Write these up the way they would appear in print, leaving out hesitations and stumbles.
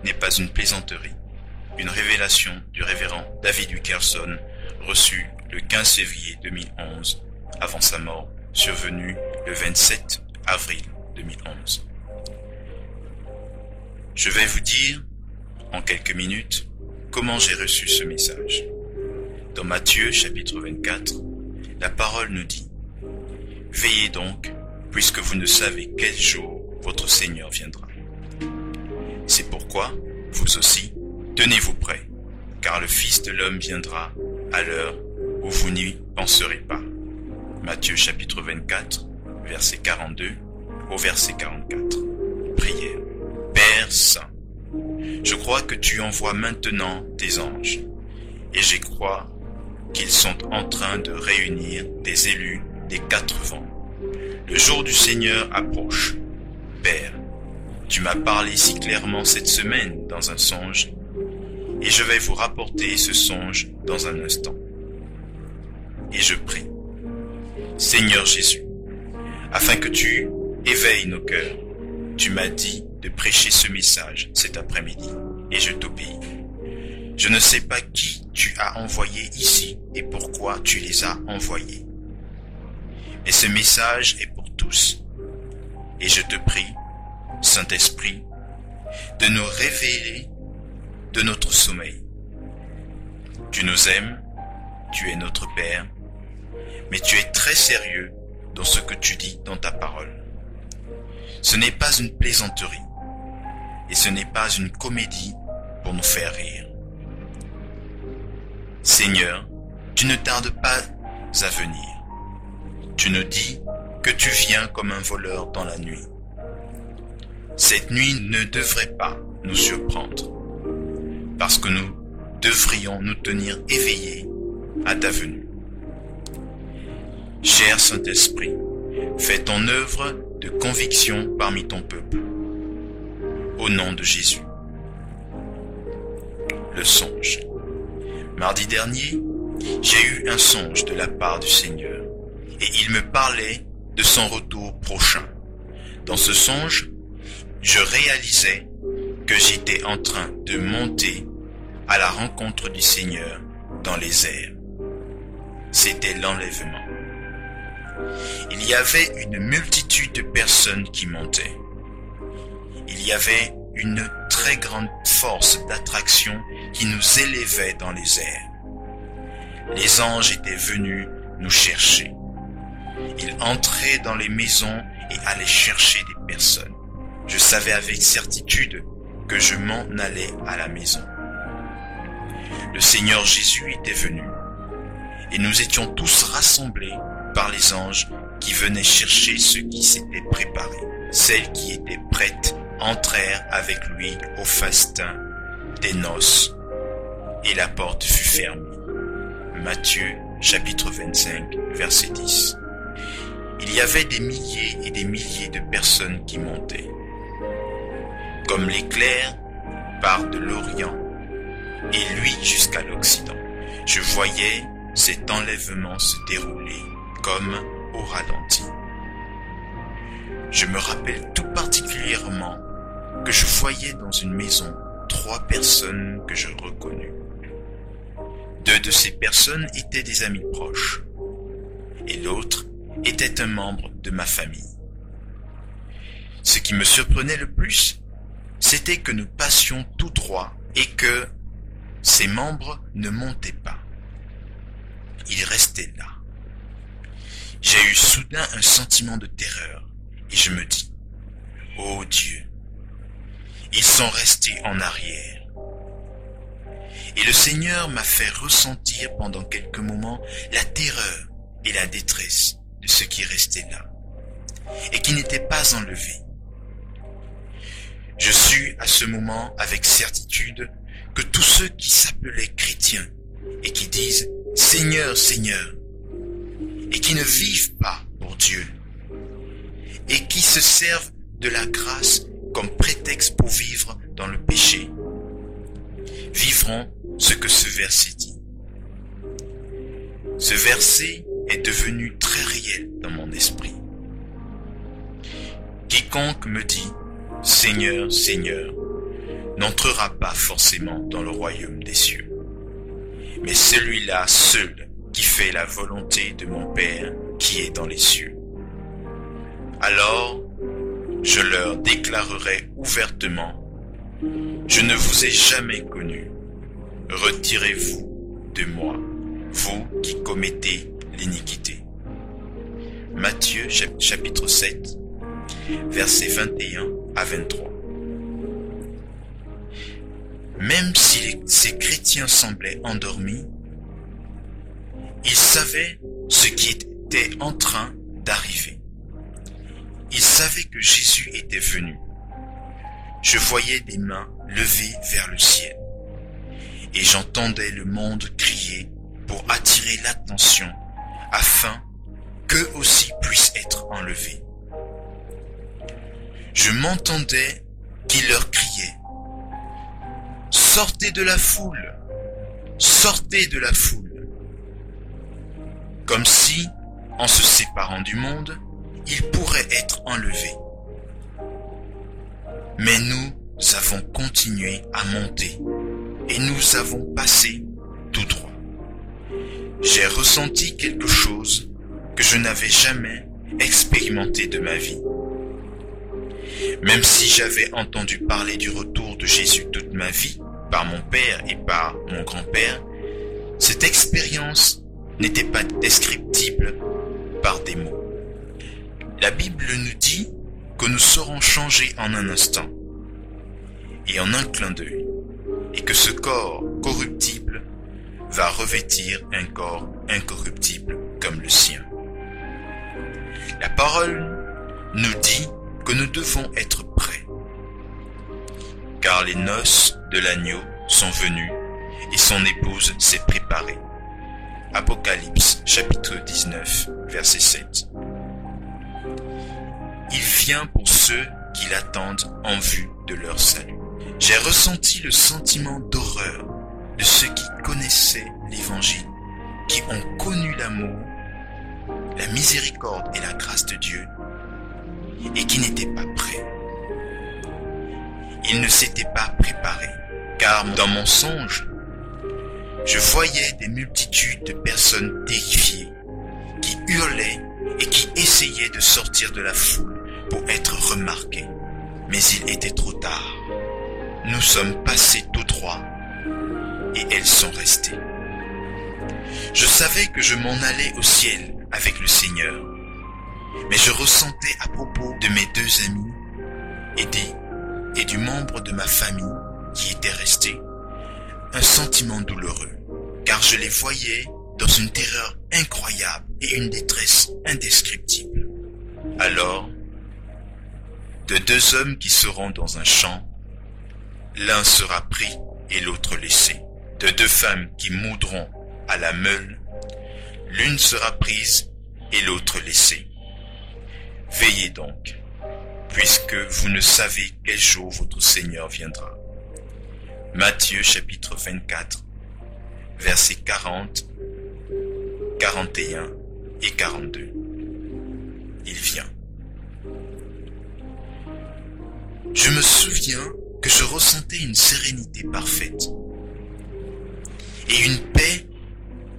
n'est pas une plaisanterie. Une révélation du révérend David Wilkerson, reçue le 15 février 2011, avant sa mort, survenue le 27 avril 2011. Je vais vous dire, en quelques minutes, comment j'ai reçu ce message. Dans Matthieu chapitre 24, la parole nous dit « Veillez donc, puisque vous ne savez quel jour votre Seigneur viendra. » C'est pourquoi, vous aussi, tenez-vous prêts, car le Fils de l'homme viendra à l'heure où vous n'y penserez pas. Matthieu chapitre 24, verset 42 au verset 44. Prière. Père Saint, je crois que tu envoies maintenant tes anges, et je crois qu'ils sont en train de réunir des élus des 4 vents. Le jour du Seigneur approche. Père, tu m'as parlé si clairement cette semaine dans un songe, et je vais vous rapporter ce songe dans un instant. Et je prie. Seigneur Jésus, afin que tu éveilles nos cœurs, tu m'as dit de prêcher ce message cet après-midi, et je t'obéis. Je ne sais pas qui tu as envoyé ici et pourquoi tu les as envoyés. Mais ce message est pour tous. Et je te prie, Saint-Esprit, de nous révéler de notre sommeil. Tu nous aimes, tu es notre Père, mais tu es très sérieux dans ce que tu dis dans ta parole. Ce n'est pas une plaisanterie, et ce n'est pas une comédie pour nous faire rire. Seigneur, tu ne tardes pas à venir. Tu nous dis que tu viens comme un voleur dans la nuit. Cette nuit ne devrait pas nous surprendre, parce que nous devrions nous tenir éveillés à ta venue. Cher Saint-Esprit, fais ton œuvre de conviction parmi ton peuple. Au nom de Jésus. Le songe. Mardi dernier, j'ai eu un songe de la part du Seigneur, et il me parlait de son retour prochain. Dans ce songe, je réalisais que j'étais en train de monter à la rencontre du Seigneur dans les airs. C'était l'enlèvement. Il y avait une multitude de personnes qui montaient. Il y avait une très grande force d'attraction qui nous élevait dans les airs. Les anges étaient venus nous chercher. Ils entraient dans les maisons et allaient chercher des personnes. Je savais avec certitude que je m'en allais à la maison. Le Seigneur Jésus était venu, et nous étions tous rassemblés par les anges qui venaient chercher ceux qui s'étaient préparés. Celles qui étaient prêtes entrèrent avec lui au festin des noces, et la porte fut fermée. Matthieu chapitre 25, verset 10. Il y avait des milliers et des milliers de personnes qui montaient. Comme l'éclair part de l'Orient et lui jusqu'à l'Occident. Je voyais cet enlèvement se dérouler comme au ralenti. Je me rappelle tout particulièrement que je voyais dans une maison 3 personnes que je reconnus. 2 de ces personnes étaient des amis proches et l'autre était un membre de ma famille. Ce qui me surprenait le plus, c'était que nous passions tout droit et que ces membres ne montaient pas. Ils restaient là. J'ai eu soudain un sentiment de terreur et je me dis, « Oh Dieu, ils sont restés en arrière. » Et le Seigneur m'a fait ressentir pendant quelques moments la terreur et la détresse de ceux qui restaient là et qui n'étaient pas enlevés. Je sus à ce moment avec certitude que tous ceux qui s'appelaient chrétiens et qui disent « Seigneur, Seigneur » et qui ne vivent pas pour Dieu et qui se servent de la grâce comme prétexte pour vivre dans le péché, vivront ce que ce verset dit. Ce verset est devenu très réel dans mon esprit. Quiconque me dit « Seigneur, Seigneur » n'entrera pas forcément dans le royaume des cieux, mais celui-là seul qui fait la volonté de mon Père qui est dans les cieux. Alors, je leur déclarerai ouvertement, je ne vous ai jamais connus. Retirez-vous de moi, vous qui commettez l'iniquité. Matthieu chapitre 7, versets 21 à 23. Même si ces chrétiens semblaient endormis, ils savaient ce qui était en train d'arriver. Ils savaient que Jésus était venu. Je voyais des mains levées vers le ciel et j'entendais le monde crier pour attirer l'attention afin qu'eux aussi puissent être enlevés. Je m'entendais qui leur criait « Sortez de la foule! Sortez de la foule !» Comme si, en se séparant du monde, ils pourraient être enlevés. Mais nous avons continué à monter et nous avons passé tout droit. J'ai ressenti quelque chose que je n'avais jamais expérimenté de ma vie. Même si j'avais entendu parler du retour de Jésus toute ma vie, par mon père et par mon grand-père, cette expérience n'était pas descriptible par des mots. La Bible nous dit que nous serons changés en un instant et en un clin d'œil, et que ce corps corruptible va revêtir un corps incorruptible comme le sien. La parole nous dit que nous devons être prêts, car les noces de l'agneau sont venues et son épouse s'est préparée. Apocalypse chapitre 19, verset 7. Il vient pour ceux qui l'attendent en vue de leur salut. J'ai ressenti le sentiment d'horreur de ceux qui connaissaient l'Évangile, qui ont connu l'amour, la miséricorde et la grâce de Dieu, et qui n'étaient pas prêts. Ils ne s'étaient pas préparés, car dans mon songe, je voyais des multitudes de personnes terrifiées, qui hurlaient et qui essayaient de sortir de la foule pour être remarquées. Mais il était trop tard. Nous sommes passés tout droit et elles sont restées. Je savais que je m'en allais au ciel avec le Seigneur, mais je ressentais à propos de mes deux amis et du membre de ma famille qui était resté un sentiment douloureux, car je les voyais dans une terreur incroyable et une détresse indescriptible. Alors, de deux hommes qui seront dans un champ, l'un sera pris et l'autre laissé. De deux femmes qui moudront à la meule, l'une sera prise et l'autre laissée. Veillez donc, puisque vous ne savez quel jour votre Seigneur viendra. Matthieu chapitre 24, versets 40, 41 et 42. Il vient. Je me souviens que je ressentais une sérénité parfaite et une paix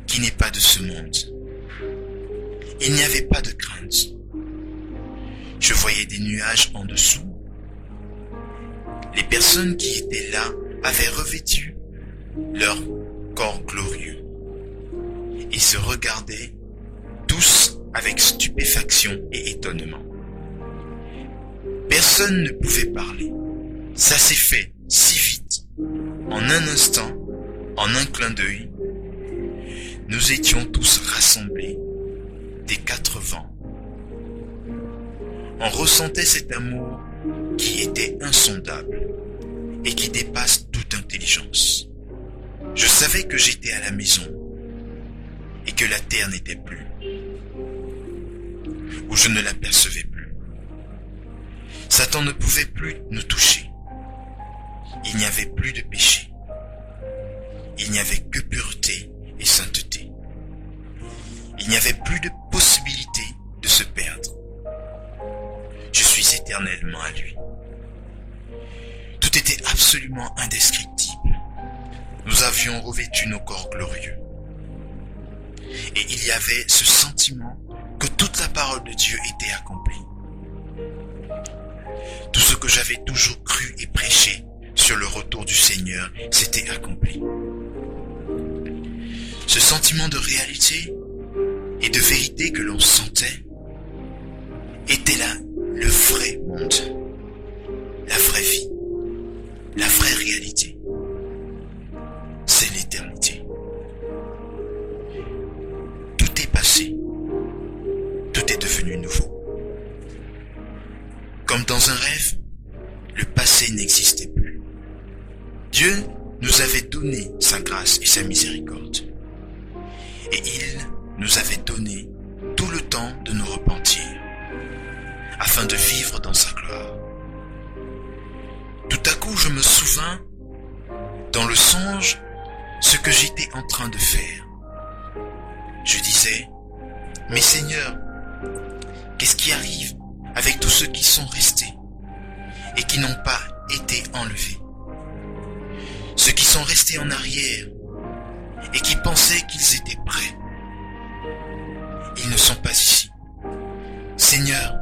qui n'est pas de ce monde. Il n'y avait pas de crainte. Je voyais des nuages en dessous. Les personnes qui étaient là avaient revêtu leur corps glorieux et se regardaient tous avec stupéfaction et étonnement. Personne ne pouvait parler. Ça s'est fait si vite. En un instant, en un clin d'œil, nous étions tous rassemblés des quatre vents. On ressentait cet amour qui était insondable et qui dépasse toute intelligence. Je savais que j'étais à la maison et que la terre n'était plus, où je ne l'apercevais plus. Satan ne pouvait plus nous toucher. Il n'y avait plus de péché. Il n'y avait que pureté et sainteté. Il n'y avait plus de possibilité de se perdre. Je suis éternellement à lui. Tout était absolument absolument indescriptible. Nous avions revêtu nos corps glorieux. Et il y avait ce sentiment que toute la parole de Dieu était accomplie. Tout ce que j'avais toujours cru et prêché sur le retour du Seigneur s'était accompli. Ce sentiment de réalité et de vérité que l'on sentait était là le vrai monde, la vraie vie, la vraie réalité. C'est l'éternité. Tout est passé, tout est devenu nouveau. Comme dans un rêve, le passé n'existait plus. Dieu nous avait donné sa grâce et sa miséricorde. Et il nous avait donné tout le temps de nous repentir, afin de vivre dans sa gloire. Tout à coup, je me souvins, dans le songe, ce que j'étais en train de faire. Je disais, mais Seigneur, qu'est-ce qui arrive avec tous ceux qui sont restés et qui n'ont pas été enlevés? Ceux qui sont restés en arrière et qui pensaient qu'ils étaient prêts. Ils ne sont pas ici. Seigneur,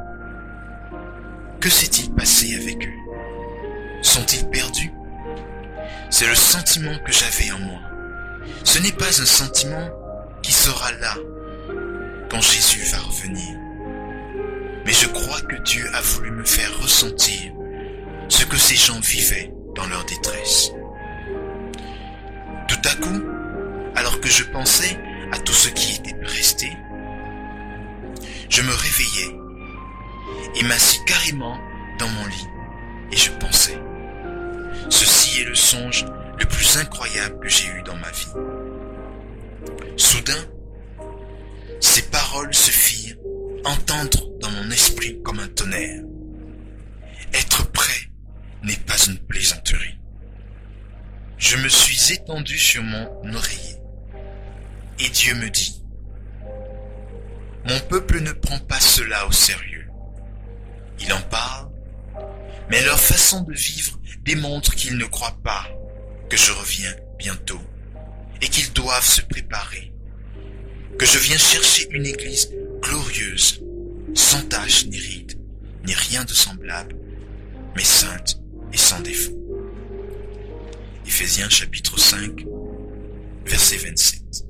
que s'est-il passé avec eux? Sont-ils perdus? C'est le sentiment que j'avais en moi. Ce n'est pas un sentiment qui sera là quand Jésus va revenir. Mais je crois que Dieu a voulu me faire ressentir ce que ces gens vivaient dans leur détresse. Tout à coup, alors que je pensais à tout ce qui était resté, je me réveillais et m'assis carrément dans mon lit et je pensais. Ceci est le songe le plus incroyable que j'ai eu dans ma vie. Soudain, ces paroles se firent entendre dans mon esprit comme un tonnerre. Être prêt n'est pas une plaisanterie. Je me suis étendu sur mon oreiller et Dieu me dit, mon peuple ne prend pas cela au sérieux. Il en parle, mais leur façon de vivre démontre qu'ils ne croient pas que je reviens bientôt et qu'ils doivent se préparer, que je viens chercher une église glorieuse, sans tache ni ride, ni rien de semblable, mais sainte et sans défaut. Éphésiens chapitre 5, verset 27.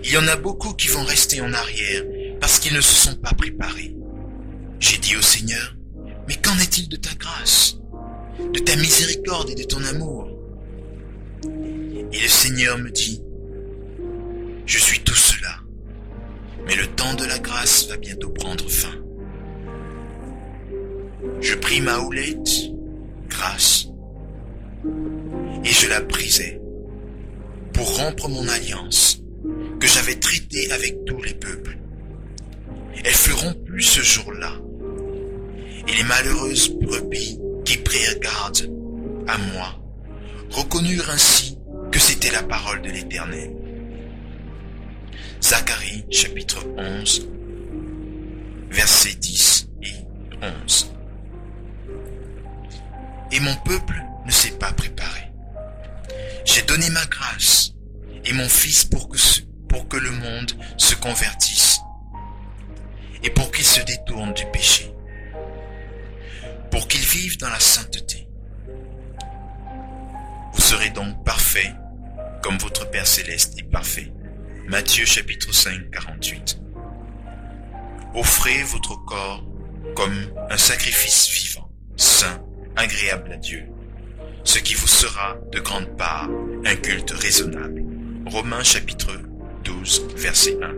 Il y en a beaucoup qui vont rester en arrière parce qu'ils ne se sont pas préparés. J'ai dit au Seigneur, mais qu'en est-il de ta grâce, de ta miséricorde et de ton amour? Et le Seigneur me dit, je suis tout cela, mais le temps de la grâce va bientôt prendre fin. Je pris ma houlette, grâce, et je la brisai pour rompre mon alliance que j'avais traitée avec tous les peuples. Elle fut rompue ce jour-là, et les malheureuses brebis qui prirent garde à moi reconnurent ainsi que c'était la parole de l'Éternel. Zacharie chapitre 11, versets 10 et 11. Et mon peuple ne s'est pas préparé. J'ai donné ma grâce et mon Fils pour que le monde se convertisse et pour qu'il se détourne du péché, pour qu'il vive dans la sainteté. Vous serez donc parfaits comme votre Père Céleste est parfait. Matthieu chapitre 5, 48. Offrez votre corps comme un sacrifice vivant, saint, agréable à Dieu, ce qui vous sera de grande part un culte raisonnable. Romains chapitre 12, verset 1.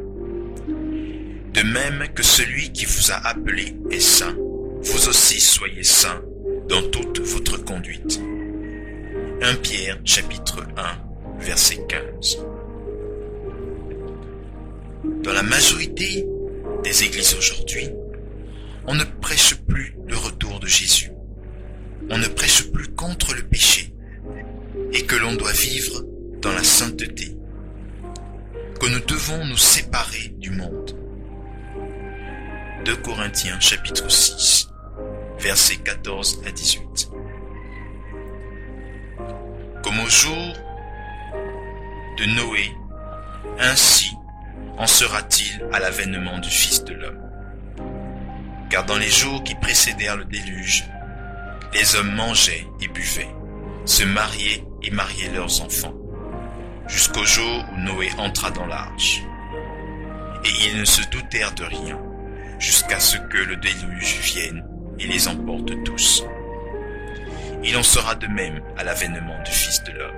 De même que celui qui vous a appelé est saint, vous aussi soyez saints dans toute votre conduite. 1 Pierre chapitre 1, verset 15. Dans la majorité des églises aujourd'hui, on ne prêche plus le retour de Jésus. On ne prêche plus contre le péché et que l'on doit vivre dans la sainteté, que nous devons nous séparer du monde. 2 Corinthiens chapitre 6, versets 14 à 18. Comme au jour de Noé, ainsi en sera-t-il à l'avènement du Fils de l'homme. Car dans les jours qui précédèrent le déluge, les hommes mangeaient et buvaient, se mariaient et mariaient leurs enfants, jusqu'au jour où Noé entra dans l'arche. Et ils ne se doutèrent de rien, jusqu'à ce que le déluge vienne et les emporte tous. Il en sera de même à l'avènement du Fils de l'homme.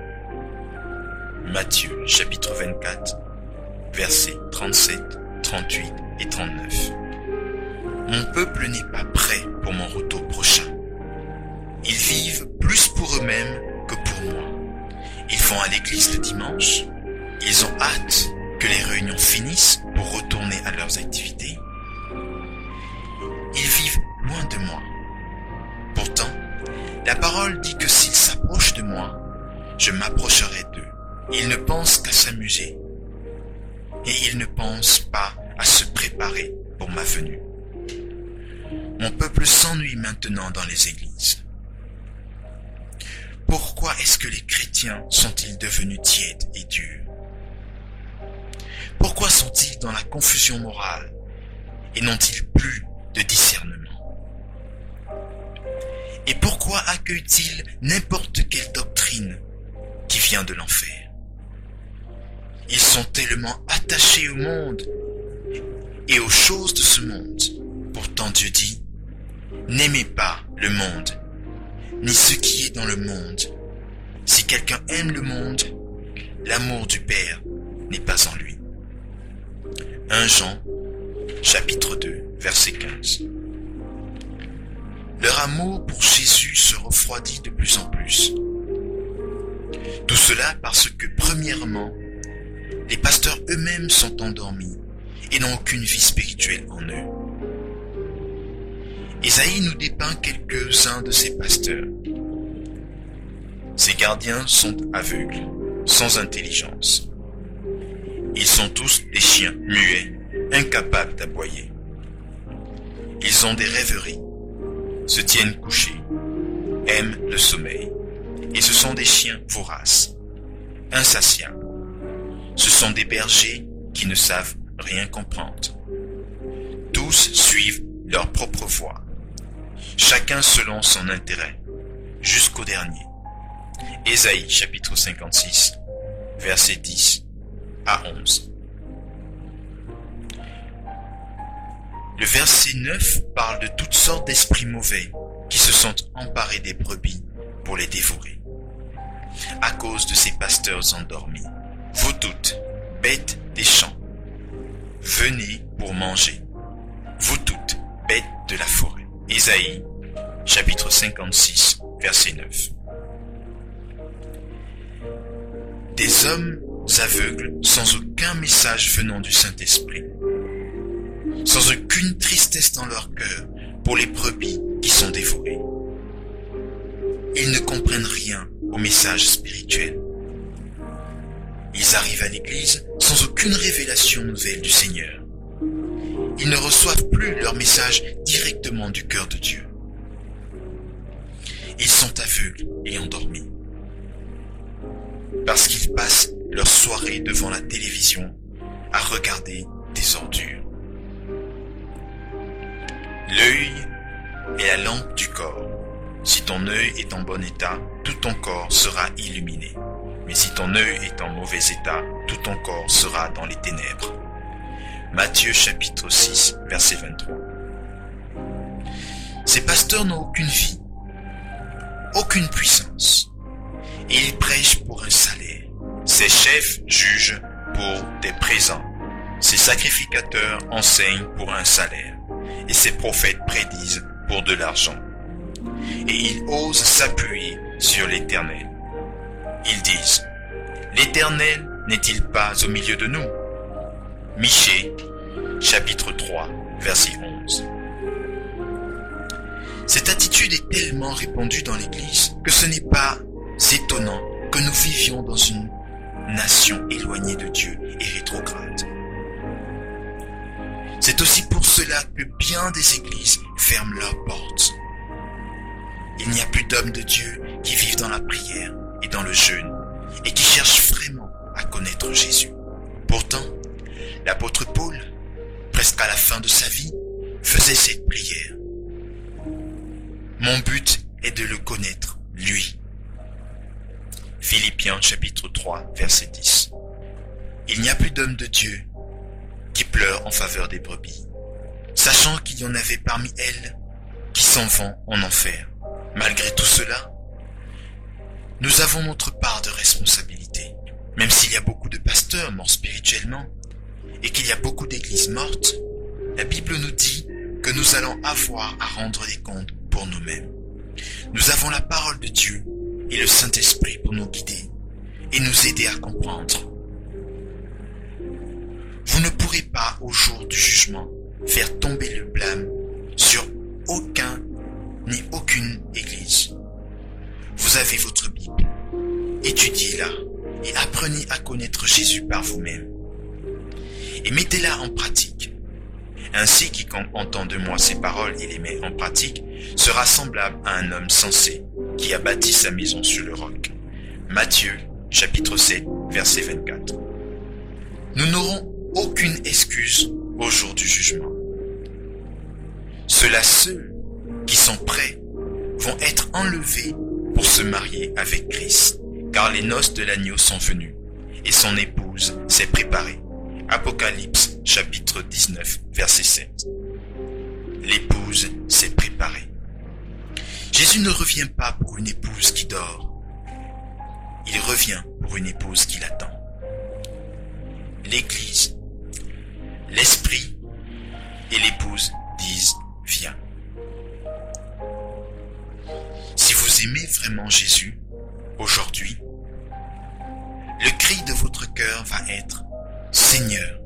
Matthieu chapitre 24, versets 37, 38 et 39. Mon peuple n'est pas prêt pour mon retour prochain. Ils vivent plus pour eux-mêmes que pour moi. Ils vont à l'église le dimanche. Ils ont hâte que les réunions finissent pour retourner à leurs activités. Ils vivent loin de moi. Pourtant, la parole dit que s'ils s'approchent de moi, je m'approcherai d'eux. Ils ne pensent qu'à s'amuser. Et ils ne pensent pas à se préparer pour ma venue. Mon peuple s'ennuie maintenant dans les églises. Pourquoi est-ce que les chrétiens sont-ils devenus tièdes et durs? Pourquoi sont-ils dans la confusion morale et n'ont-ils plus de discernement? Et pourquoi accueillent-ils n'importe quelle doctrine qui vient de l'enfer? Ils sont tellement attachés au monde et aux choses de ce monde. Pourtant Dieu dit, n'aimez pas le monde, ni ce qui est dans le monde. Si quelqu'un aime le monde, l'amour du Père n'est pas en lui. 1 Jean, chapitre 2, verset 15. Leur amour pour Jésus se refroidit de plus en plus. Tout cela parce que, premièrement, les pasteurs eux-mêmes sont endormis et n'ont aucune vie spirituelle en eux. Ésaïe nous dépeint quelques-uns de ces pasteurs. Ces gardiens sont aveugles, sans intelligence. Ils sont tous des chiens muets, incapables d'aboyer. Ils ont des rêveries, se tiennent couchés, aiment le sommeil, et ce sont des chiens voraces, insatiables. Ce sont des bergers qui ne savent rien comprendre. Tous suivent leur propre voie, chacun selon son intérêt, jusqu'au dernier. Ésaïe chapitre 56, versets 10 à 11. Le verset 9 parle de toutes sortes d'esprits mauvais qui se sont emparés des brebis pour les dévorer. À cause de ces pasteurs endormis, vous toutes, bêtes des champs, venez pour manger, vous toutes, bêtes de la forêt. Ésaïe, chapitre 56, verset 9. Des hommes aveugles sans aucun message venant du Saint-Esprit, sans aucune tristesse dans leur cœur pour les brebis qui sont dévorées. Ils ne comprennent rien au message spirituel. Ils arrivent à l'église sans aucune révélation nouvelle du Seigneur. Ils ne reçoivent plus leur message directement du cœur de Dieu. Ils sont aveugles et endormis. Parce qu'ils passent leur soirée devant la télévision à regarder des ordures. L'œil est la lampe du corps. Si ton œil est en bon état, tout ton corps sera illuminé. Mais si ton œil est en mauvais état, tout ton corps sera dans les ténèbres. Matthieu chapitre 6, verset 23. Ces pasteurs n'ont aucune vie, aucune puissance, et ils prêchent pour un salaire. Ces chefs jugent pour des présents. Ces sacrificateurs enseignent pour un salaire. Et ces prophètes prédisent pour de l'argent. Et ils osent s'appuyer sur l'Éternel. Ils disent, l'Éternel n'est-il pas au milieu de nous? Michée, chapitre 3, verset 11. Cette attitude est tellement répandue dans l'Église que ce n'est pas étonnant que nous vivions dans une nation éloignée de Dieu et rétrograde. C'est aussi pour cela que bien des églises ferment leurs portes. Il n'y a plus d'hommes de Dieu qui vivent dans la prière et dans le jeûne et qui cherchent vraiment à connaître Jésus. Pourtant, l'apôtre Paul, presque à la fin de sa vie, faisait cette prière. Mon but est de le connaître, lui. Philippiens chapitre 3, verset 10. Il n'y a plus d'homme de Dieu qui pleure en faveur des brebis, sachant qu'il y en avait parmi elles qui s'en vont en enfer. Malgré tout cela, nous avons notre part de responsabilité. Même s'il y a beaucoup de pasteurs morts spirituellement et qu'il y a beaucoup d'églises mortes, la Bible nous dit que nous allons avoir à rendre des comptes pour nous-mêmes. Nous avons la parole de Dieu et le Saint-Esprit pour nous guider et nous aider à comprendre. Vous ne pourrez pas, au jour du jugement, faire tomber le blâme sur aucun ni aucune église. Vous avez votre Bible. Étudiez-la et apprenez à connaître Jésus par vous-même. Et mettez-la en pratique. Ainsi, quiconque entend de moi ces paroles et les met en pratique sera semblable à un homme sensé qui a bâti sa maison sur le roc. Matthieu, chapitre 7, verset 24. Nous n'aurons aucune excuse au jour du jugement. Ceux-là seuls qui sont prêts vont être enlevés pour se marier avec Christ, car les noces de l'agneau sont venues et son épouse s'est préparée. Apocalypse chapitre 19 verset 7. L'épouse s'est préparée. Jésus ne revient pas pour une épouse qui dort. Il revient pour une épouse qui l'attend. L'Église, l'Esprit et l'épouse disent « Viens ». Si vous aimez vraiment Jésus, aujourd'hui, le cri de votre cœur va être « Seigneur,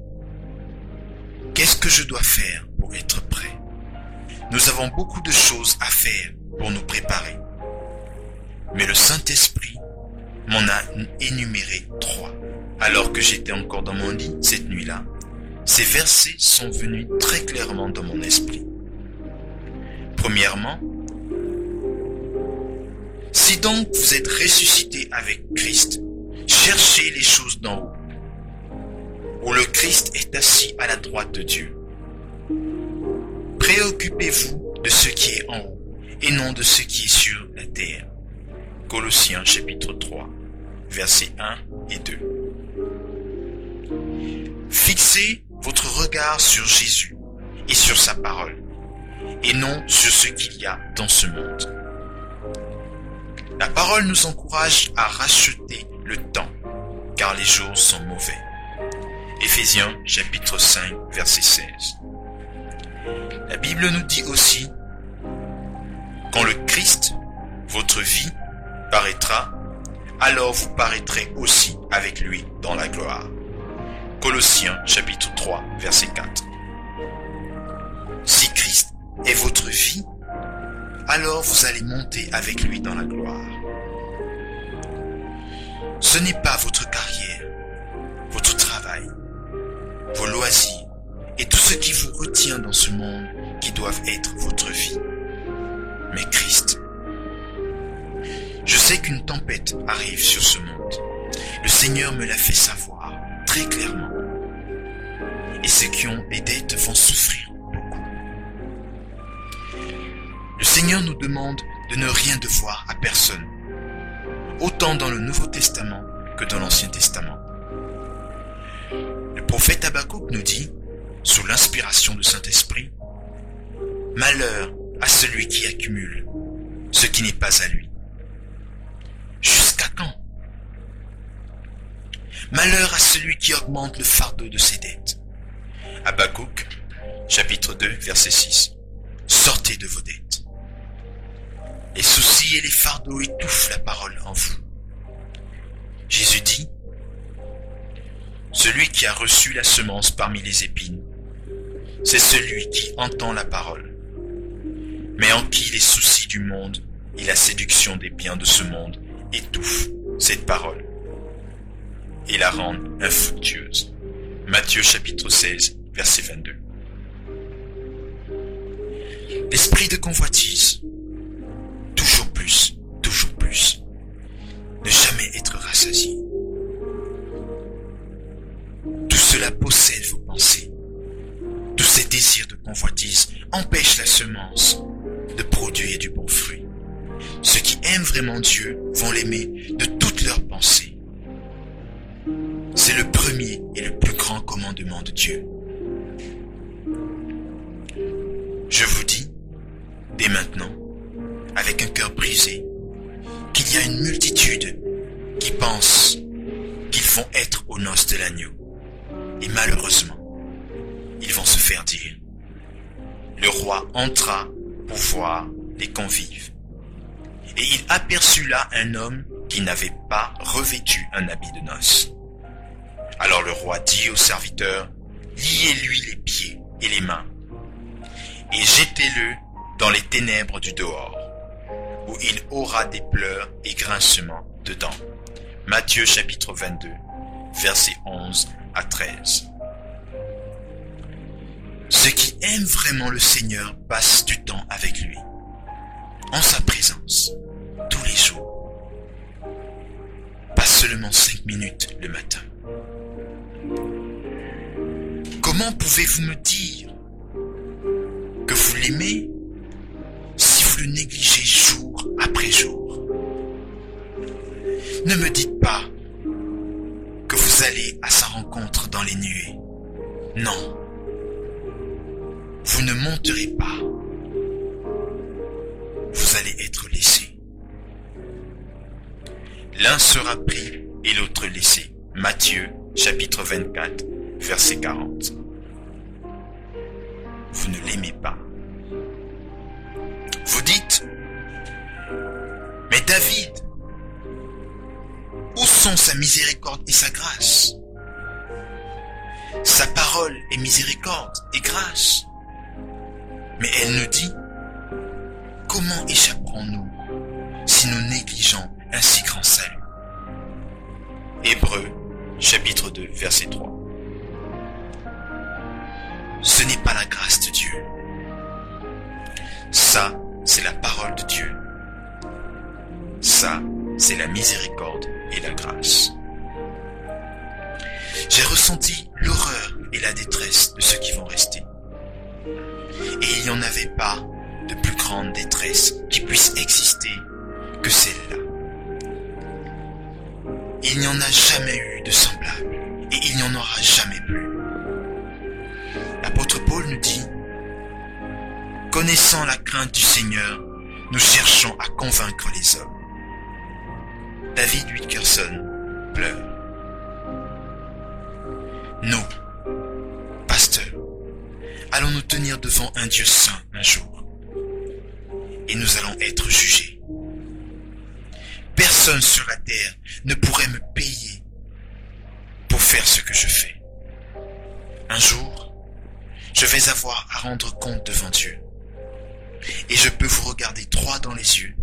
qu'est-ce que je dois faire pour être prêt ?» Nous avons beaucoup de choses à faire pour nous préparer. Mais le Saint-Esprit m'en a énuméré 3. Alors que j'étais encore dans mon lit cette nuit-là, ces versets sont venus très clairement dans mon esprit. Premièrement, si donc vous êtes ressuscité avec Christ, cherchez les choses d'en haut, où le Christ est assis à la droite de Dieu. Préoccupez-vous de ce qui est en haut et non de ce qui est sur la terre. Colossiens chapitre 3, versets 1 et 2. Fixez votre regard sur Jésus et sur sa parole, et non sur ce qu'il y a dans ce monde. La parole nous encourage à racheter le temps, car les jours sont mauvais. Éphésiens chapitre 5, verset 16. La Bible nous dit aussi, quand le Christ, votre vie, paraîtra, alors vous paraîtrez aussi avec lui dans la gloire. Colossiens chapitre 3, verset 4. Si Christ est votre vie, alors vous allez monter avec lui dans la gloire. Ce n'est pas votre carrière, votre travail, vos loisirs et tout ce qui vous retient dans ce monde qui doivent être votre vie, mais Christ. Je sais qu'une tempête arrive sur ce monde. Le Seigneur me l'a fait savoir très clairement. Et ceux qui ont des dettes vont souffrir beaucoup. Le Seigneur nous demande de ne rien devoir à personne, autant dans le Nouveau Testament que dans l'Ancien Testament. Le prophète Habakkuk nous dit, sous l'inspiration du Saint-Esprit, « Malheur à celui qui accumule ce qui n'est pas à lui. » Jusqu'à quand? Malheur à celui qui augmente le fardeau de ses dettes. Habakkuk, chapitre 2, verset 6. Sortez de vos dettes. Les soucis et les fardeaux étouffent la parole en vous. Jésus dit, celui qui a reçu la semence parmi les épines, c'est celui qui entend la parole, mais en qui les soucis du monde et la séduction des biens de ce monde étouffent cette parole et la rendent infructueuse. Matthieu chapitre 16, verset 22. L'esprit de convoitise, toujours plus, ne jamais être rassasié. convoitise empêche la semence de produire du bon fruit. Ceux qui aiment vraiment Dieu vont l'aimer de toutes leurs pensées. C'est le premier et le plus grand commandement de Dieu. Je vous dis, dès maintenant, avec un cœur brisé, qu'il y a une multitude qui pense qu'ils vont être aux noces de l'agneau. Et malheureusement, ils vont se faire dire. Le roi entra pour voir les convives. Et il aperçut là un homme qui n'avait pas revêtu un habit de noces. Alors le roi dit au serviteur, liez-lui les pieds et les mains, et jetez-le dans les ténèbres du dehors, où il aura des pleurs et grincements de dents. Matthieu chapitre 22, versets 11 à 13. Ceux qui aiment vraiment le Seigneur passent du temps avec lui, en sa présence, tous les jours. Pas seulement 5 minutes le matin. Comment pouvez-vous me dire que vous l'aimez si vous le négligez jour après jour? Ne me dites pas que vous allez à sa rencontre dans les nuées. Non. Vous ne monterez pas. Vous allez être laissé. L'un sera pris et l'autre laissé. Matthieu, chapitre 24, verset 40. Vous ne l'aimez pas. Vous dites, mais David, où sont sa miséricorde et sa grâce? Sa parole est miséricorde et grâce. Mais elle nous dit, comment échapperons-nous si nous négligeons un si grand salut? Hébreux, chapitre 2, verset 3. Ce n'est pas la grâce de Dieu. Ça, c'est la parole de Dieu. Ça, c'est la miséricorde et la grâce. J'ai ressenti l'horreur et la détresse de ceux qui vont rester. Et il n'y en avait pas de plus grande détresse qui puisse exister que celle-là. Il n'y en a jamais eu de semblable, et il n'y en aura jamais plus. L'apôtre Paul nous dit, connaissant la crainte du Seigneur, nous cherchons à convaincre les hommes. David Wilkerson pleure. Nous, pasteurs, allons nous tenir devant un Dieu saint un jour, et nous allons être jugés. Personne sur la terre ne pourrait me payer pour faire ce que je fais. Un jour, je vais avoir à rendre compte devant Dieu, et je peux vous regarder droit dans les yeux,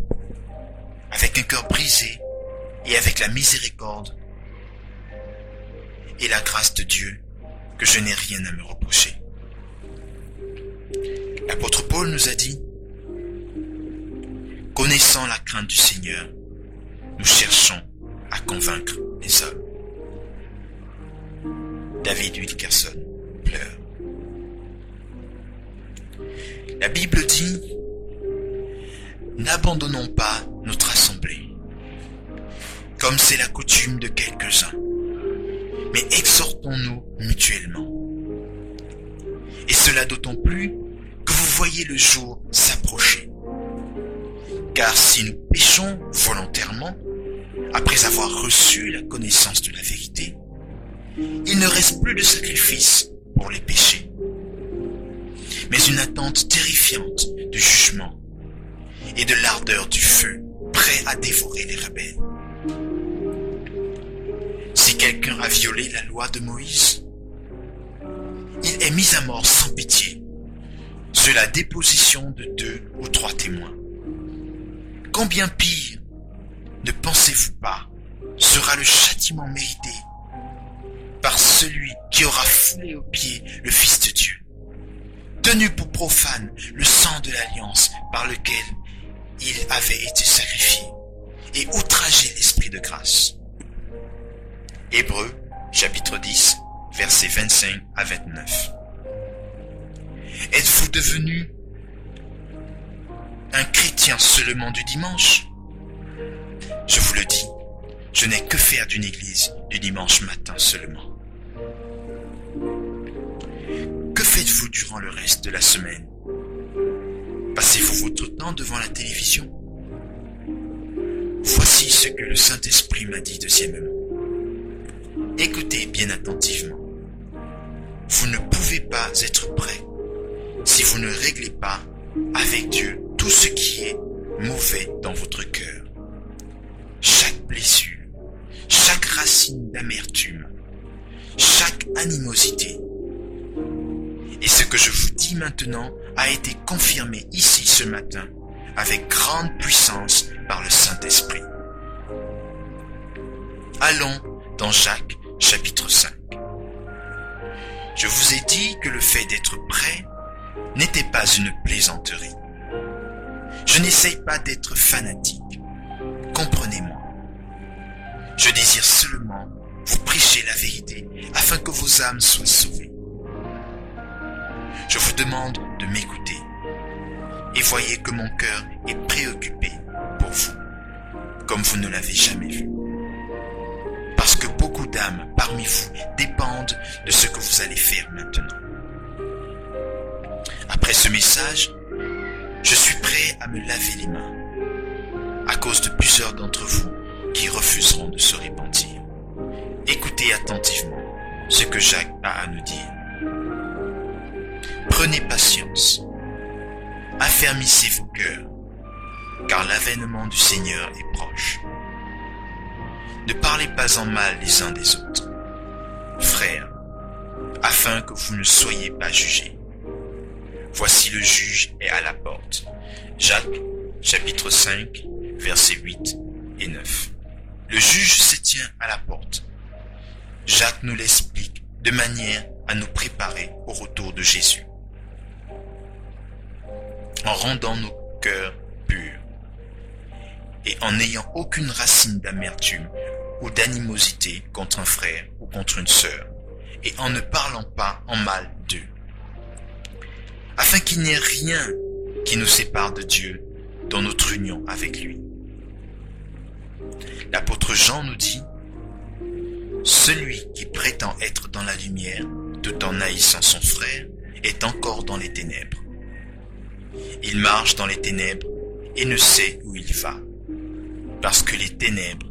avec un cœur brisé et avec la miséricorde et la grâce de Dieu, que je n'ai rien à me reprocher. L'apôtre Paul nous a dit, connaissant la crainte du Seigneur, nous cherchons à convaincre les hommes. David Wilkerson pleure. La Bible dit, n'abandonnons pas notre assemblée, comme c'est la coutume de quelques-uns, mais exhortons-nous mutuellement. Et cela d'autant plus que vous voyez le jour s'approcher. Car si nous péchons volontairement, après avoir reçu la connaissance de la vérité, il ne reste plus de sacrifice pour les péchés, mais une attente terrifiante du jugement et de l'ardeur du feu prêt à dévorer les rebelles. Si quelqu'un a violé la loi de Moïse, il est mis à mort sans pitié, sur la déposition de 2 ou 3 témoins. Combien pire, ne pensez-vous pas, sera le châtiment mérité par celui qui aura foulé aux pieds le Fils de Dieu, tenu pour profane le sang de l'alliance par lequel il avait été sacrifié, et outragé l'Esprit de grâce. Hébreux, chapitre 10, versets 25 à 29. Êtes-vous devenu un chrétien seulement du dimanche? Je vous le dis, je n'ai que faire d'une église du dimanche matin seulement. Que faites-vous durant le reste de la semaine? Passez-vous votre temps devant la télévision? Voici ce que le Saint-Esprit m'a dit deuxièmement. Écoutez bien attentivement. Vous ne pouvez pas être prêt si vous ne réglez pas avec Dieu tout ce qui est mauvais dans votre cœur. Chaque blessure, chaque racine d'amertume, chaque animosité. Et ce que je vous dis maintenant a été confirmé ici ce matin avec grande puissance par le Saint-Esprit. Allons dans Jacques chapitre 5. Je vous ai dit que le fait d'être prêt n'était pas une plaisanterie. Je n'essaye pas d'être fanatique. Comprenez-moi. Je désire seulement vous prêcher la vérité afin que vos âmes soient sauvées. Je vous demande de m'écouter et voyez que mon cœur est préoccupé pour vous, comme vous ne l'avez jamais vu. Parce que beaucoup d'âmes parmi vous dépendent de ce que vous allez faire maintenant. Après ce message, je suis prêt à me laver les mains à cause de plusieurs d'entre vous qui refuseront de se repentir. Écoutez attentivement ce que Jacques a à nous dire. Prenez patience, affermissez vos cœurs, car l'avènement du Seigneur est proche. Ne parlez pas en mal les uns des autres, frères, afin que vous ne soyez pas jugés. Voici le juge est à la porte. Jacques, chapitre 5, versets 8 et 9. Le juge se tient à la porte. Jacques nous l'explique de manière à nous préparer au retour de Jésus, en rendant nos cœurs purs et en n'ayant aucune racine d'amertume ou d'animosité contre un frère ou contre une sœur, et en ne parlant pas en mal d'eux, afin qu'il n'y ait rien qui nous sépare de Dieu dans notre union avec lui. L'apôtre Jean nous dit: celui qui prétend être dans la lumière, tout en haïssant son frère, est encore dans les ténèbres. Il marche dans les ténèbres et ne sait où il va, parce que les ténèbres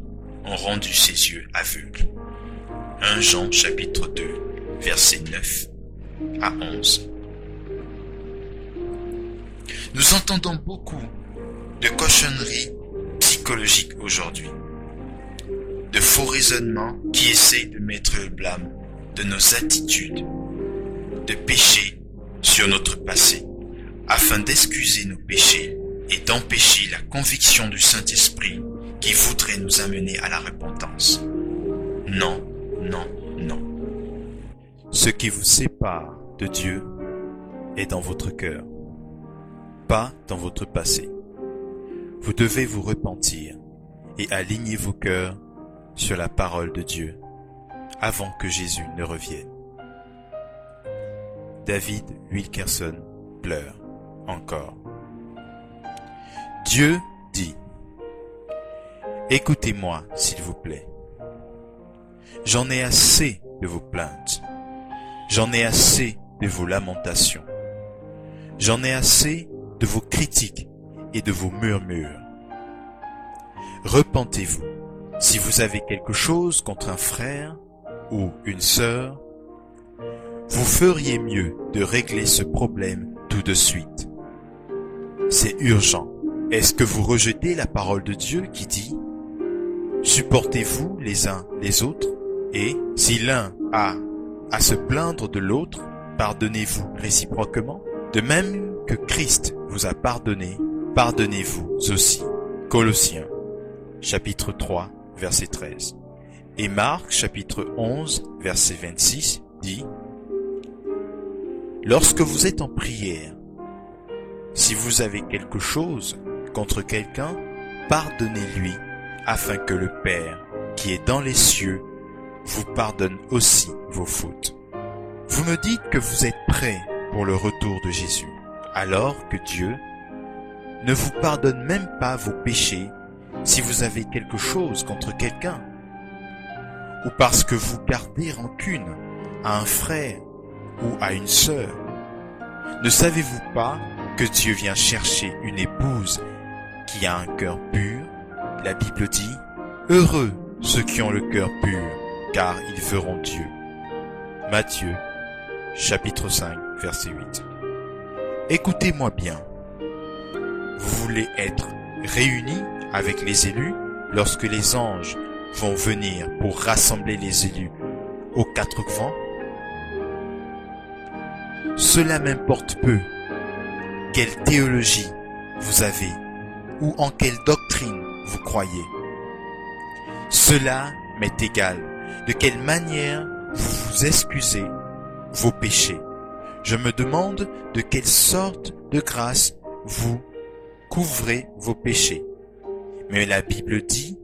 ont rendu ses yeux aveugles. 1 Jean chapitre 2, versets 9 à 11. Nous entendons beaucoup de cochonneries psychologiques aujourd'hui, de faux raisonnements qui essayent de mettre le blâme de nos attitudes, de péché sur notre passé, afin d'excuser nos péchés et d'empêcher la conviction du Saint-Esprit qui voudrait nous amener à la repentance. Non, non, non. Ce qui vous sépare de Dieu est dans votre cœur, pas dans votre passé. Vous devez vous repentir et aligner vos cœurs sur la parole de Dieu avant que Jésus ne revienne. David Wilkerson pleure encore. Dieu dit: écoutez-moi s'il vous plaît. J'en ai assez de vos plaintes. J'en ai assez de vos lamentations. J'en ai assez de vos critiques et de vos murmures. Repentez-vous. Si vous avez quelque chose contre un frère ou une sœur, vous feriez mieux de régler ce problème tout de suite. C'est urgent. Est-ce que vous rejetez la parole de Dieu qui dit: supportez-vous les uns les autres, et si l'un a à se plaindre de l'autre, pardonnez-vous réciproquement? De même que Christ vous a pardonné, pardonnez-vous aussi. Colossiens, chapitre 3, verset 13. Et Marc, chapitre 11, verset 26, dit: lorsque vous êtes en prière, si vous avez quelque chose contre quelqu'un, pardonnez-lui, afin que le Père, qui est dans les cieux, vous pardonne aussi vos fautes. Vous me dites que vous êtes prêts pour le retour retour de Jésus, alors que Dieu ne vous pardonne même pas vos péchés si vous avez quelque chose contre quelqu'un, ou parce que vous gardez rancune à un frère ou à une sœur. Ne savez-vous pas que Dieu vient chercher une épouse qui a un cœur pur? La Bible dit, « Heureux ceux qui ont le cœur pur, car ils verront Dieu. » Matthieu, chapitre 5, verset 8. Écoutez-moi bien. Vous voulez être réunis avec les élus lorsque les anges vont venir pour rassembler les élus aux quatre vents? Cela m'importe peu quelle théologie vous avez ou en quelle doctrine vous croyez. Cela m'est égal de quelle manière vous vous excusez vos péchés. Je me demande de quelle sorte de grâce vous couvrez vos péchés. Mais la Bible dit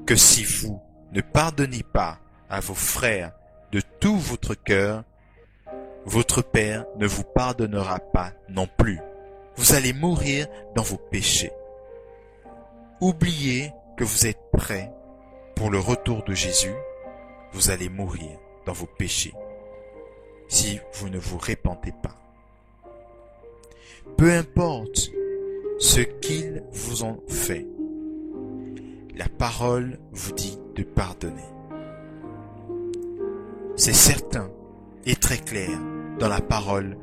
que si vous ne pardonnez pas à vos frères de tout votre cœur, votre Père ne vous pardonnera pas non plus. Vous allez mourir dans vos péchés. Oubliez que vous êtes prêts pour le retour de Jésus. Vous allez mourir dans vos péchés si vous ne vous repentez pas. Peu importe ce qu'ils vous ont fait, la parole vous dit de pardonner. C'est certain et très clair dans la parole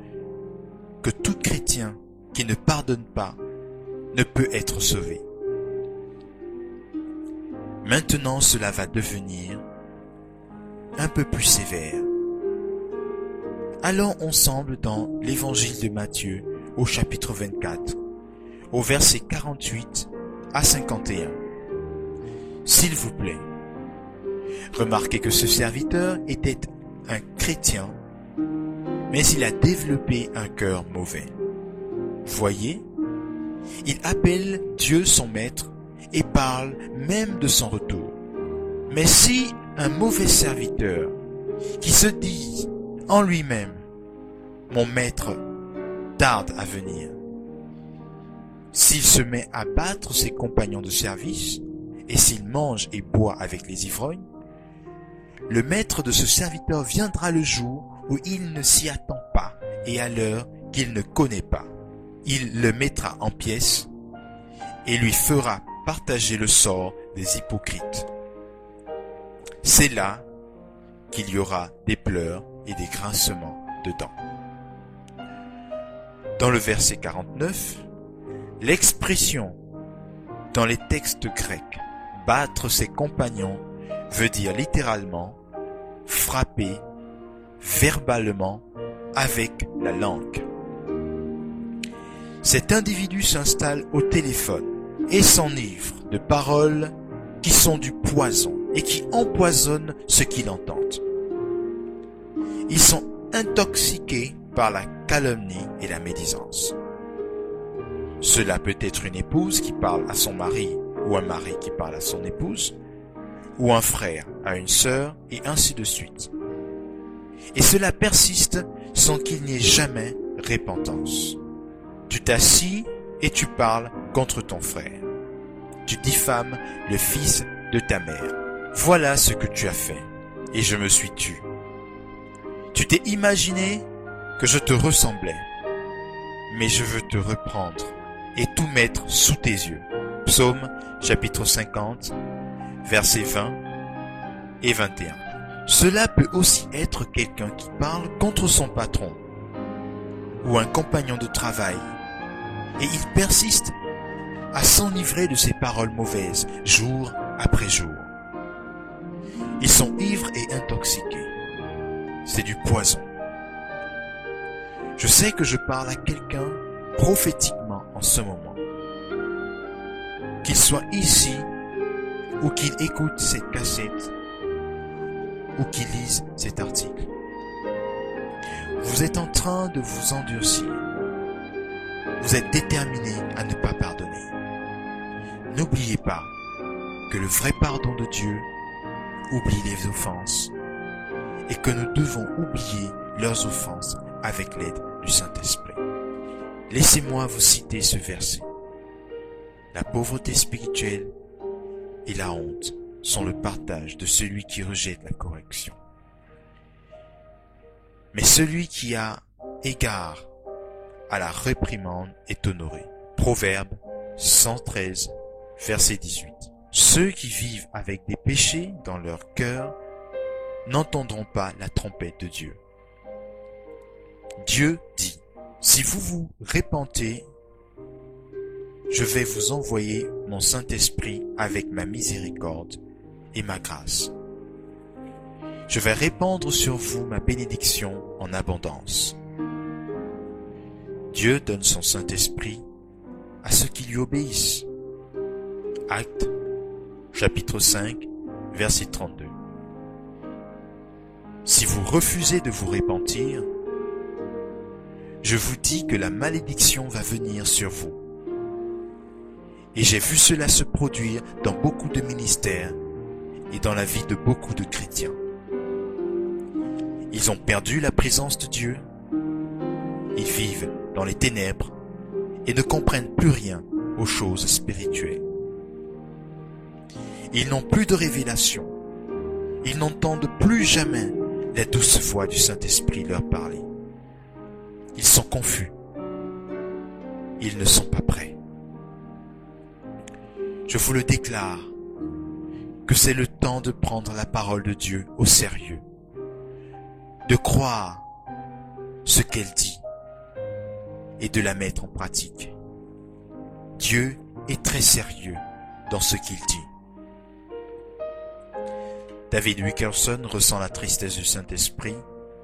que tout chrétien qui ne pardonne pas ne peut être sauvé. Maintenant, cela va devenir un peu plus sévère. Allons ensemble dans l'évangile de Matthieu au chapitre 24, au verset 48 à 51. S'il vous plaît, remarquez que ce serviteur était un chrétien, mais il a développé un cœur mauvais. Voyez, il appelle Dieu son maître et parle même de son retour. Mais si un mauvais serviteur qui se dit en lui-même, mon maître tarde à venir, s'il se met à battre ses compagnons de service et s'il mange et boit avec les ivrognes, le maître de ce serviteur viendra le jour où il ne s'y attend pas et à l'heure qu'il ne connaît pas. Il le mettra en pièces et lui fera partager le sort des hypocrites. C'est là qu'il y aura des pleurs et des grincements de dents. Dans le verset 49, l'expression dans les textes grecs « battre ses compagnons » veut dire littéralement « frapper verbalement avec la langue ». Cet individu s'installe au téléphone et s'enivre de paroles qui sont du poison et qui empoisonnent ceux qui l'entendent. Ils sont intoxiqués par la calomnie et la médisance. Cela peut être une épouse qui parle à son mari ou un mari qui parle à son épouse, ou un frère à une sœur, et ainsi de suite. Et cela persiste sans qu'il n'y ait jamais repentance. Tu t'assis et tu parles contre ton frère. Tu diffames le fils de ta mère. Voilà ce que tu as fait, et je me suis tu. Tu t'es imaginé que je te ressemblais, mais je veux te reprendre et tout mettre sous tes yeux. Psaume chapitre 50, versets 20 et 21. Cela peut aussi être quelqu'un qui parle contre son patron ou un compagnon de travail, et il persiste à s'enivrer de ces paroles mauvaises jour après jour. Ils sont ivres et intoxiqués. C'est du poison. Je sais que je parle à quelqu'un prophétiquement en ce moment. Qu'il soit ici, ou qu'il écoute cette cassette, ou qu'il lise cet article. Vous êtes en train de vous endurcir. Vous êtes déterminé à ne pas pardonner. N'oubliez pas que le vrai pardon de Dieu oublie les offenses et que nous devons oublier leurs offenses avec l'aide du Saint-Esprit. Laissez-moi vous citer ce verset. La pauvreté spirituelle et la honte sont le partage de celui qui rejette la correction. Mais celui qui a égard à la réprimande est honoré. Proverbe 113, verset 18. Ceux qui vivent avec des péchés dans leur cœur n'entendront pas la trompette de Dieu. Dieu dit, si vous vous repentez, je vais vous envoyer mon Saint-Esprit avec ma miséricorde et ma grâce. Je vais répandre sur vous ma bénédiction en abondance. Dieu donne son Saint-Esprit à ceux qui lui obéissent. Actes, chapitre 5, verset 32. Si vous refusez de vous repentir, je vous dis que la malédiction va venir sur vous. Et j'ai vu cela se produire dans beaucoup de ministères et dans la vie de beaucoup de chrétiens. Ils ont perdu la présence de Dieu. Ils vivent dans les ténèbres et ne comprennent plus rien aux choses spirituelles. Ils n'ont plus de révélation. Ils n'entendent plus jamais la douce voix du Saint-Esprit leur parler. Ils sont confus. Ils ne sont pas prêts. Je vous le déclare, que c'est le temps de prendre la parole de Dieu au sérieux, de croire ce qu'elle dit et de la mettre en pratique. Dieu est très sérieux dans ce qu'il dit. David Wilkerson ressent la tristesse du Saint-Esprit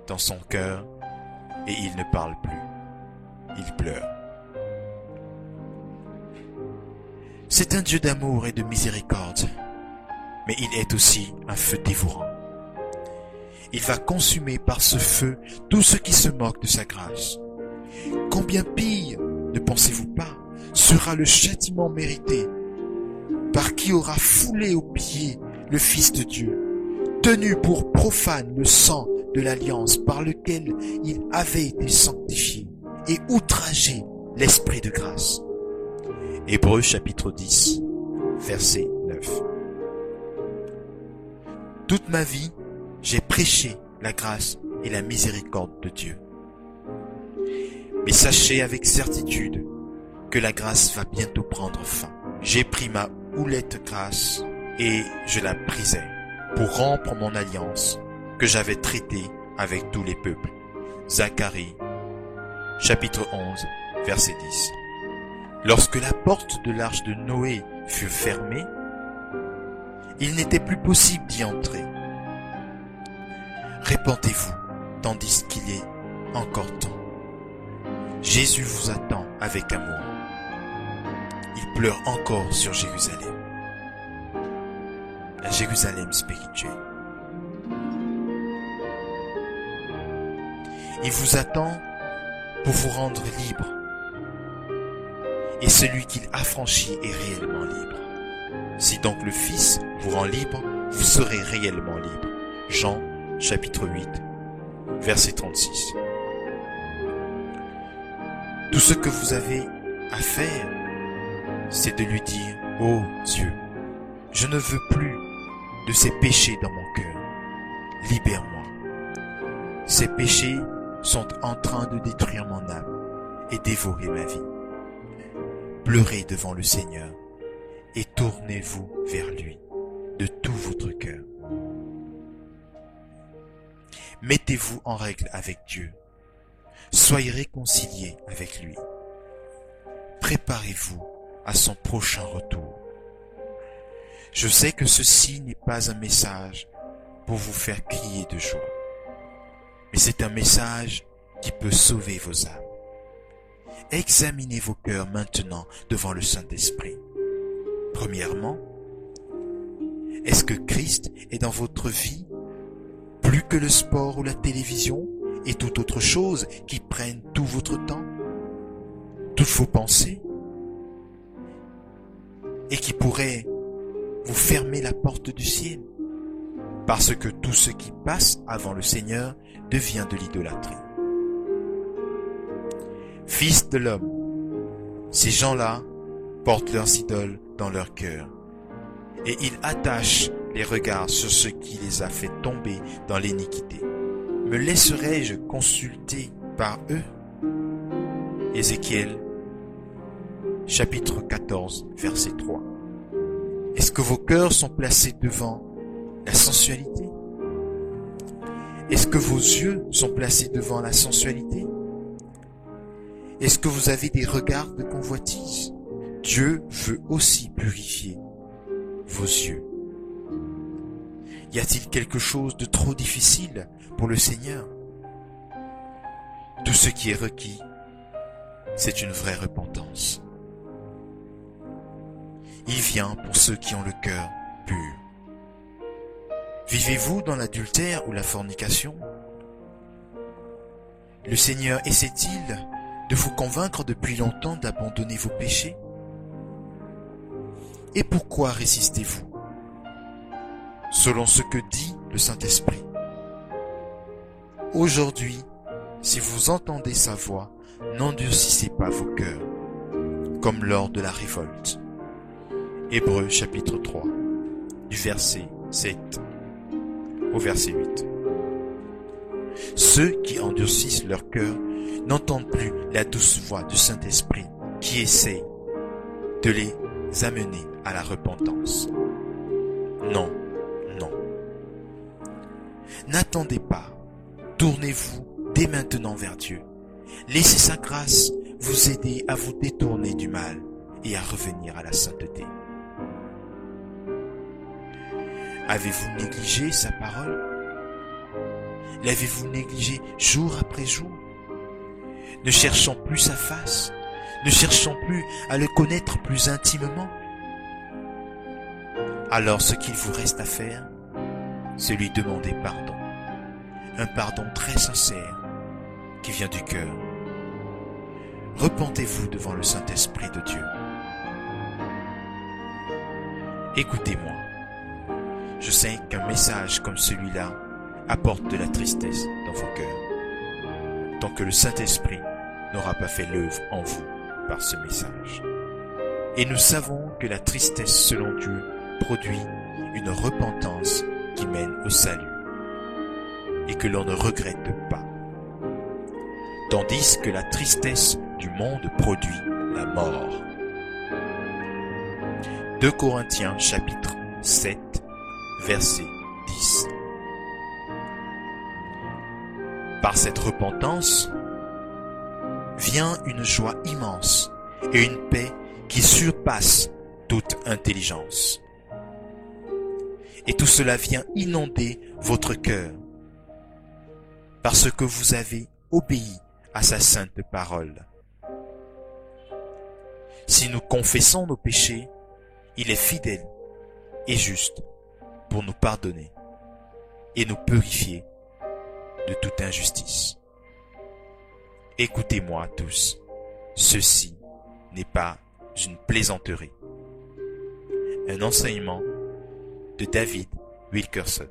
dans son cœur et il ne parle plus. Il pleure. C'est un Dieu d'amour et de miséricorde, mais il est aussi un feu dévorant. Il va consumer par ce feu tout ce qui se moque de sa grâce. Combien pire, ne pensez-vous pas, sera le châtiment mérité par qui aura foulé aux pieds le Fils de Dieu, tenu pour profane le sang de l'alliance par lequel il avait été sanctifié et outragé l'Esprit de grâce. Hébreux chapitre 10, verset 9. Toute ma vie, j'ai prêché la grâce et la miséricorde de Dieu. Mais sachez avec certitude que la grâce va bientôt prendre fin. J'ai pris ma houlette grâce et je la brisai pour rompre mon alliance que j'avais traitée avec tous les peuples. Zacharie, chapitre 11, verset 10. Lorsque la porte de l'arche de Noé fut fermée, il n'était plus possible d'y entrer. Répentez-vous, tandis qu'il est encore temps. Jésus vous attend avec amour. Il pleure encore sur Jérusalem. La Jérusalem spirituelle. Il vous attend pour vous rendre libre. Et celui qu'il affranchit est réellement libre. Si donc le Fils vous rend libre, vous serez réellement libre. Jean, chapitre 8, verset 36. Tout ce que vous avez à faire, c'est de lui dire, « Oh Dieu, je ne veux plus de ces péchés dans mon cœur. Libère-moi. Ces péchés sont en train de détruire mon âme et dévorer ma vie. Pleurez devant le Seigneur et tournez-vous vers lui de tout votre cœur. Mettez-vous en règle avec Dieu. Soyez réconciliés avec lui. Préparez-vous à son prochain retour. Je sais que ceci n'est pas un message pour vous faire crier de joie, mais c'est un message qui peut sauver vos âmes. Examinez vos cœurs maintenant devant le Saint-Esprit. Premièrement, est-ce que Christ est dans votre vie plus que le sport ou la télévision et toute autre chose qui prennent tout votre temps, toutes vos pensées, et qui pourraient vous fermer la porte du ciel, parce que tout ce qui passe avant le Seigneur devient de l'idolâtrie. Fils de l'homme. Ces gens-là portent leurs idoles dans leur cœur et ils attachent les regards sur ce qui les a fait tomber dans l'iniquité. Me laisserai-je consulter par eux? Ézéchiel, chapitre 14, verset 3. Est-ce que vos cœurs sont placés devant la sensualité? Est-ce que vos yeux sont placés devant la sensualité? Est-ce que vous avez des regards de convoitise? Dieu veut aussi purifier vos yeux. Y a-t-il quelque chose de trop difficile pour le Seigneur? Tout ce qui est requis, c'est une vraie repentance. Il vient pour ceux qui ont le cœur pur. Vivez-vous dans l'adultère ou la fornication? Le Seigneur essaie-t-il de vous convaincre depuis longtemps d'abandonner vos péchés? Et pourquoi résistez-vous? Selon ce que dit le Saint-Esprit. Aujourd'hui, si vous entendez sa voix, n'endurcissez pas vos cœurs, comme lors de la révolte. Hébreux chapitre 3, du verset 7 au verset 8. Ceux qui endurcissent leur cœur n'entendent plus la douce voix du Saint-Esprit qui essaie de les amener à la repentance. Non, non. N'attendez pas. Tournez-vous dès maintenant vers Dieu. Laissez sa grâce vous aider à vous détourner du mal et à revenir à la sainteté. Avez-vous négligé sa parole? L'avez-vous négligé jour après jour? Ne cherchons plus sa face, ne cherchons plus à le connaître plus intimement. Alors ce qu'il vous reste à faire, c'est lui demander pardon. Un pardon très sincère qui vient du cœur. Repentez-vous devant le Saint-Esprit de Dieu. Écoutez-moi. Je sais qu'un message comme celui-là apporte de la tristesse dans vos cœurs, tant que le Saint-Esprit n'aura pas fait l'œuvre en vous par ce message. Et nous savons que la tristesse selon Dieu produit une repentance qui mène au salut et que l'on ne regrette pas, tandis que la tristesse du monde produit la mort. 2 Corinthiens chapitre 7 verset 10. Par cette repentance vient une joie immense et une paix qui surpasse toute intelligence. Et tout cela vient inonder votre cœur parce que vous avez obéi à sa sainte parole. Si nous confessons nos péchés, il est fidèle et juste pour nous pardonner et nous purifier de toute injustice. Écoutez-moi tous, ceci n'est pas une plaisanterie. Un enseignement de David Wilkerson.